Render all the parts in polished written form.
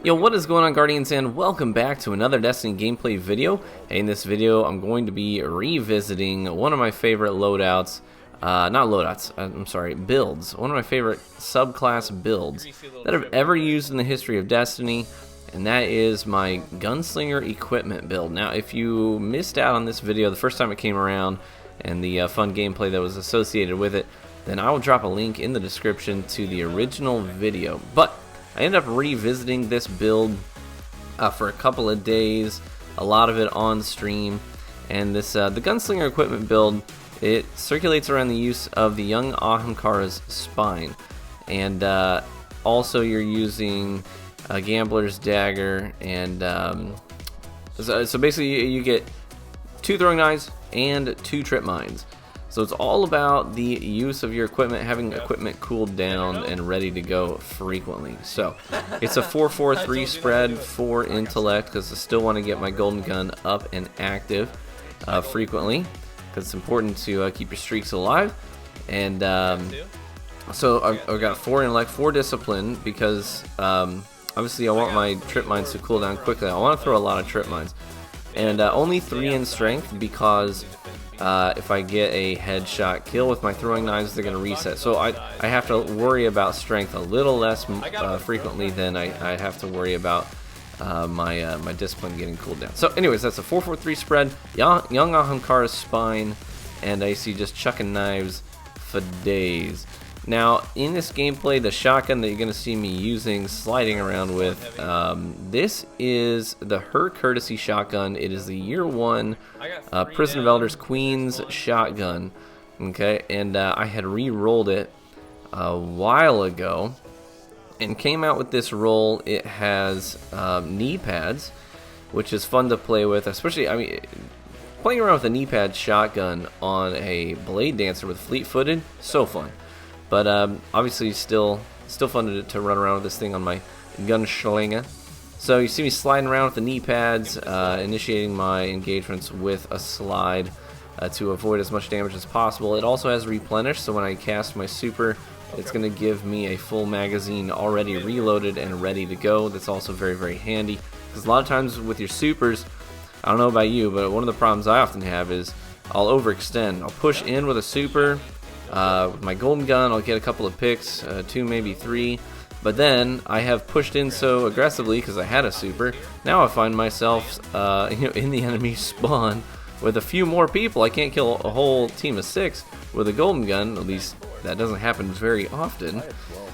Yo, what is going on, Guardians, and welcome back to another Destiny gameplay video. In this video, I'm going to be revisiting one of my favorite loadouts, builds. One of my favorite subclass builds that I've ever used in the history of Destiny, and that is my Gunslinger equipment build. Now, if you missed out on this video the first time it came around, and the fun gameplay that was associated with it, then I will drop a link in the description to the original video. But I ended up revisiting this build for a couple of days, a lot of it on stream, and this the Gunslinger equipment build, it circulates around the use of the young Ahamkara's spine, and also you're using a gambler's dagger, and so basically you get 2 throwing knives and 2 trip mines. So it's all about the use of your equipment, having equipment cooled down and ready to go frequently. So it's a 4-4-3 spread for intellect, because I still want to get my golden gun up and active frequently, because it's important to keep your streaks alive. And so I've got 4 intellect, 4 discipline, because obviously I want my trip mines to cool down quickly. I want to throw a lot of trip mines. And only 3 in strength, because if I get a headshot kill with my throwing knives, they're going to reset. So I have to worry about strength a little less frequently than I have to worry about my discipline getting cooled down. So anyways, that's a 4-4-3 spread, young Ahamkara's spine, and I see just chucking knives for days. Now, in this gameplay, the shotgun that you're going to see me using, sliding around with, this is the Her Courtesy shotgun. It is the Year 1 Prison of Elders Queen's shotgun. Okay, and I had re-rolled it a while ago and came out with this roll. It has knee pads, which is fun to play with, especially, I mean, playing around with a knee pad shotgun on a Blade Dancer with fleet-footed, so fun. But obviously still fun to run around with this thing on my Gunslinger. So you see me sliding around with the knee pads, initiating my engagements with a slide to avoid as much damage as possible. It also has replenish, so when I cast my super, it's going to give me a full magazine already reloaded and ready to go. That's also very, very handy, because a lot of times with your supers, I don't know about you, but one of the problems I often have is I'll overextend. I'll push in with a super. With my golden gun, I'll get a couple of picks, 2, maybe 3, but then I have pushed in so aggressively because I had a super. Now I find myself in the enemy spawn with a few more people. I can't kill a whole team of 6 with a golden gun. At least that doesn't happen very often.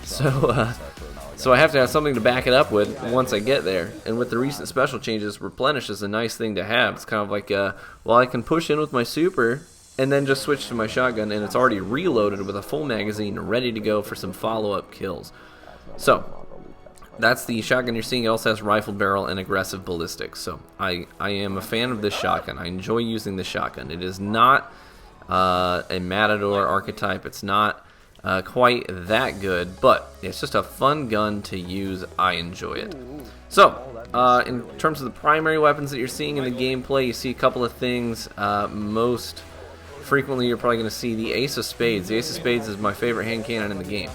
So I have to have something to back it up with once I get there. And with the recent special changes, replenish is a nice thing to have. It's kind of like, well, I can push in with my super and then just switch to my shotgun, and it's already reloaded with a full magazine ready to go for some follow-up kills. So that's the shotgun you're seeing. It also has rifle barrel and aggressive ballistics. So I am a fan of this shotgun. I enjoy using this shotgun. It is not a Matador archetype. It's not quite that good, but it's just a fun gun to use. I enjoy it. So in terms of the primary weapons that you're seeing in the gameplay, you see a couple of things. Most frequently, you're probably going to see the Ace of Spades. The Ace of Spades is my favorite hand cannon in the game.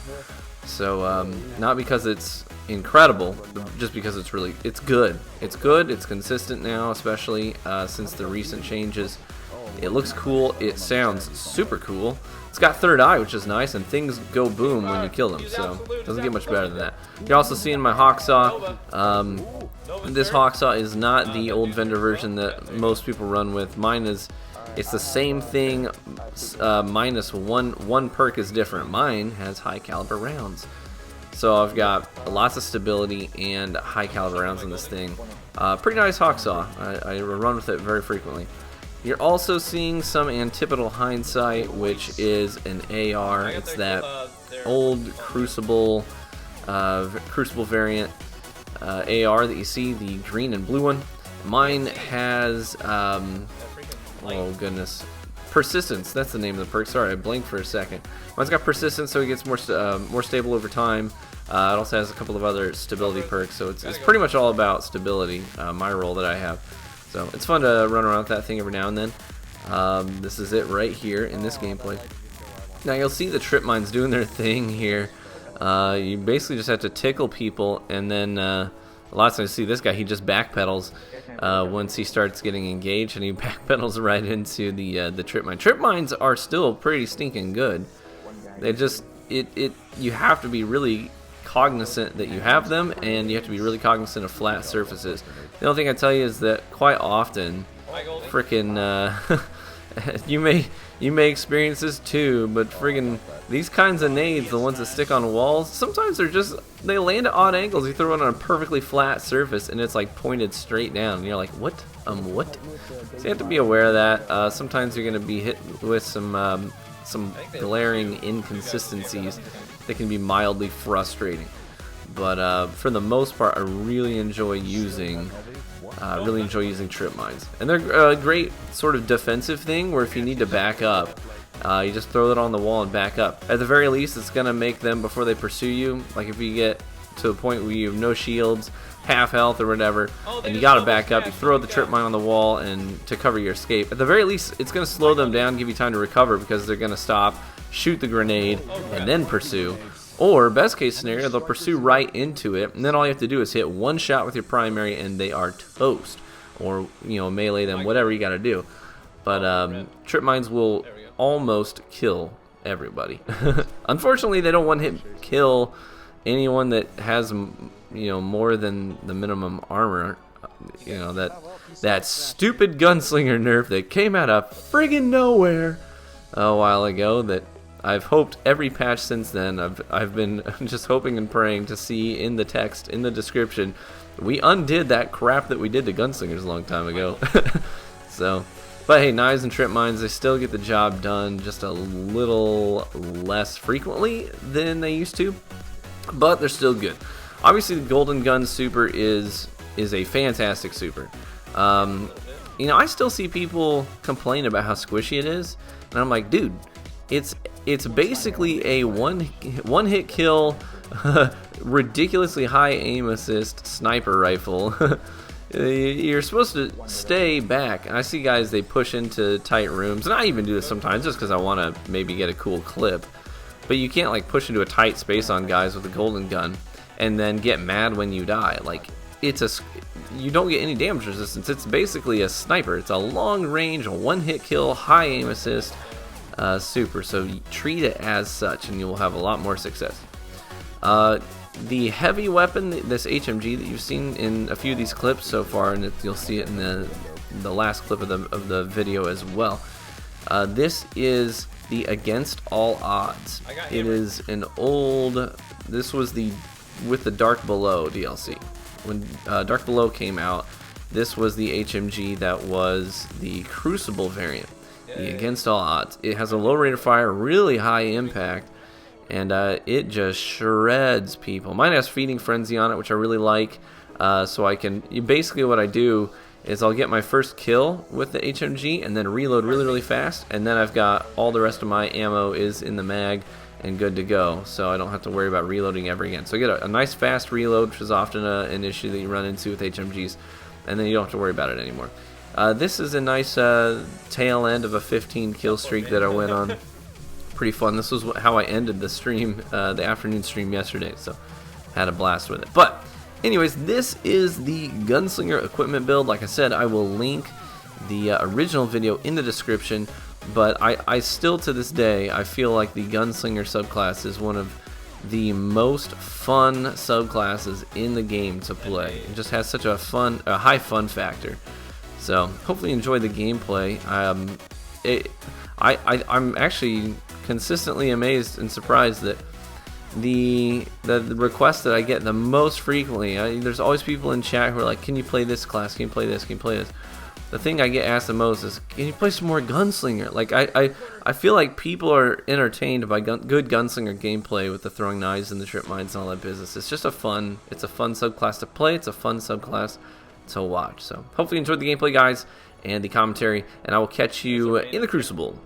So, not because it's incredible, but just because it's good. It's good, it's consistent now, especially since the recent changes. It looks cool, it sounds super cool. It's got third eye, which is nice, and things go boom when you kill them, so it doesn't get much better than that. You're also seeing my Hawksaw. This Hawksaw is not the old vendor version that most people run with. Mine is... It's the same thing, minus one perk is different. Mine has high caliber rounds. So I've got lots of stability and high caliber rounds in this thing. Pretty nice Hawksaw. I run with it very frequently. You're also seeing some Antipodal Hindsight, which is an AR. It's that old Crucible variant AR that you see, the green and blue one. Mine has... oh goodness, Persistence. That's the name of the perk. Sorry, I blinked for a second. Mine's got Persistence, so it gets more stable over time. It also has a couple of other stability perks, so it's pretty much all about stability. My role that I have, so it's fun to run around with that thing every now and then. This is it right here in this gameplay. Now you'll see the trip mines doing their thing here. You basically just have to tickle people and then a lot of times, see this guy, he just backpedals once he starts getting engaged, and he backpedals right into the trip mine. Trip mines are still pretty stinking good. They just, you have to be really cognizant that you have them, and you have to be really cognizant of flat surfaces. The only thing I tell you is that quite often, freaking, you may experience this too, but friggin' these kinds of nades, the ones that stick on walls, sometimes they land at odd angles. You throw it on a perfectly flat surface and it's like pointed straight down, and you're like, what? What? So you have to be aware of that. Sometimes you're gonna be hit with some glaring inconsistencies that can be mildly frustrating. But for the most part, I really enjoy using trip mines, and they're a great sort of defensive thing where if you need to back up, you just throw it on the wall and back up. At the very least, it's gonna make them, before they pursue you, like if you get to a point where you have no shields, half health or whatever, and you gotta back up, you throw the trip mine on the wall and to cover your escape. At the very least, it's gonna slow them down, give you time to recover, because they're gonna stop, shoot the grenade, and then pursue. Or, best case scenario, they'll pursue right into it, and then all you have to do is hit one shot with your primary and they are toast. Or, you know, melee them, whatever you gotta do. But trip mines will almost kill everybody. Unfortunately, they don't one-hit kill anyone that has, you know, more than the minimum armor. You know, that stupid Gunslinger nerf that came out of friggin' nowhere a while ago that I've hoped every patch since then. I've been just hoping and praying to see in the text, in the description, we undid that crap that we did to Gunslingers a long time ago. So, but hey, knives and trip mines, they still get the job done, just a little less frequently than they used to, but they're still good. Obviously, the Golden Gun Super is a fantastic super. You know, I still see people complain about how squishy it is, and I'm like, dude, it's basically a one hit kill, ridiculously high aim assist sniper rifle. You're supposed to stay back, and I see guys, they push into tight rooms, and I even do this sometimes just because I want to maybe get a cool clip. But you can't like push into a tight space on guys with a golden gun and then get mad when you die. Like, you don't get any damage resistance. It's basically a sniper. It's a long range, one hit kill, high aim assist super. So you treat it as such, and you will have a lot more success. The heavy weapon, this HMG that you've seen in a few of these clips so far, and you'll see it in the last clip of the video as well. This is the Against All Odds. It is an old. This was with the Dark Below DLC. When Dark Below came out, this was the HMG that was the Crucible variant. The Against All Odds. It has a low rate of fire, really high impact, and it just shreds people. Mine has Feeding Frenzy on it, which I really like. So I can, basically what I do is I'll get my first kill with the HMG and then reload really, really fast, and then I've got all the rest of my ammo is in the mag and good to go, so I don't have to worry about reloading ever again. So I get a nice fast reload, which is often an issue that you run into with HMGs, and then you don't have to worry about it anymore. This is a nice tail end of a 15 kill streak that I went on. Pretty fun. This was how I ended the stream, the afternoon stream yesterday, so had a blast with it. But anyways, this is the Gunslinger equipment build. Like I said, I will link the original video in the description, but I still, to this day, I feel like the Gunslinger subclass is one of the most fun subclasses in the game to play. It just has such a high fun factor. So hopefully you enjoy the gameplay. I'm actually consistently amazed and surprised that the requests that I get the most frequently, there's always people in chat who are like, can you play this class, can you play this, can you play this? The thing I get asked the most is, can you play some more Gunslinger? Like, I feel like people are entertained by good Gunslinger gameplay with the throwing knives and the trip mines and all that business. It's just a fun subclass to play, it's a fun subclass to watch. So hopefully you enjoyed the gameplay, guys, and the commentary, and I will catch you in the Crucible.